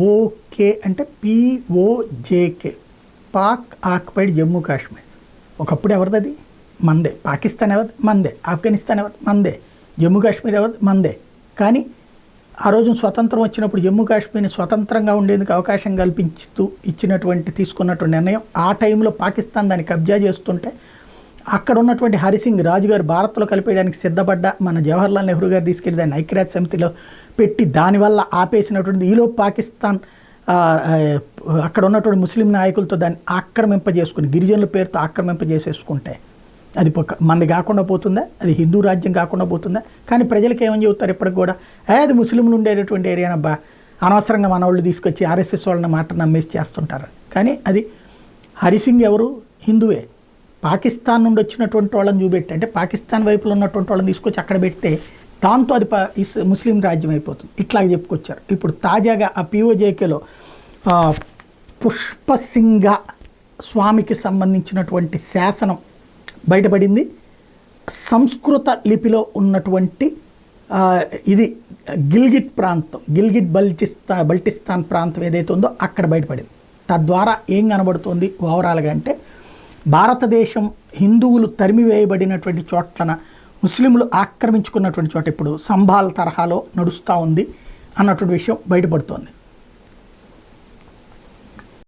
Okay అంటే POJK, Pak occupied Jammu Kashmir. ఒకప్పుడు ఎవరిది అది? మందే. పాకిస్తాన్ ఎవరిది? మందే. ఆఫ్ఘనిస్తాన్ ఎవరిది? మందే. జమ్మూ కాశ్మీర్ ఎవరిది? మందే. కానీ ఆ రోజు స్వతంత్రం వచ్చినప్పుడు జమ్మూ కాశ్మీర్ని స్వతంత్రంగా ఉండేందుకు అవకాశం కల్పించుతూ తీసుకున్నటువంటి నిర్ణయం. ఆ టైంలో పాకిస్తాన్ దాన్ని కబ్జా చేస్తుంటే అక్కడ ఉన్నటువంటి హరిసింగ్ రాజుగారు భారత్లో కలిపేయడానికి సిద్ధపడ్డ మన జవహర్లాల్ నెహ్రూ గారు తీసుకెళ్లి దాన్ని ఐక్యరాజ్య సమితిలో పెట్టి దానివల్ల ఆపేసినటువంటి ఈలో పాకిస్తాన్ అక్కడ ఉన్నటువంటి ముస్లిం నాయకులతో దాన్ని ఆక్రమింపజేసుకుని గిరిజనుల పేరుతో ఆక్రమింపజేసేసుకుంటే అది మనది కాకుండా పోతుందా? అది హిందూ రాజ్యం కాకుండా పోతుందా? కానీ ప్రజలకు ఏమని చెబుతారు ఇప్పటికి కూడా, అది ముస్లింలు ఉండేటటువంటి ఏరియానబ్బా, అనవసరంగా మన వాళ్ళు తీసుకొచ్చి RSS వాళ్ళని మాట నమ్మేసి చేస్తుంటారు. కానీ అది హరిసింగ్ ఎవరు? హిందువే. పాకిస్తాన్ నుండి వచ్చినటువంటి వాళ్ళని చూపెట్టి, అంటే పాకిస్తాన్ వైపులో ఉన్నటువంటి వాళ్ళని తీసుకొచ్చి అక్కడ పెడితే దాంతో అది ముస్లిం రాజ్యం అయిపోతుంది. ఇట్లాగే చెప్పుకొచ్చారు. ఇప్పుడు తాజాగా ఆ POJKలో పుష్పసింగ స్వామికి సంబంధించినటువంటి శాసనం బయటపడింది. సంస్కృత లిపిలో ఉన్నటువంటి ఇది గిల్గిట్ ప్రాంతం, గిల్గిట్ బల్టిస్తాన్ ప్రాంతం ఏదైతే ఉందో అక్కడ బయటపడింది. తద్వారా ఏం కనబడుతుంది ఓవరాల్గా అంటే, భారతదేశం హిందువులు తరిమివేయబడినటువంటి చోట్లన ముస్లింలు ఆక్రమించుకున్నటువంటి చోట ఇప్పుడు సంభాల్ తరహాలో నడుస్తూ ఉంది అన్నటువంటి విషయం బయటపడుతోంది.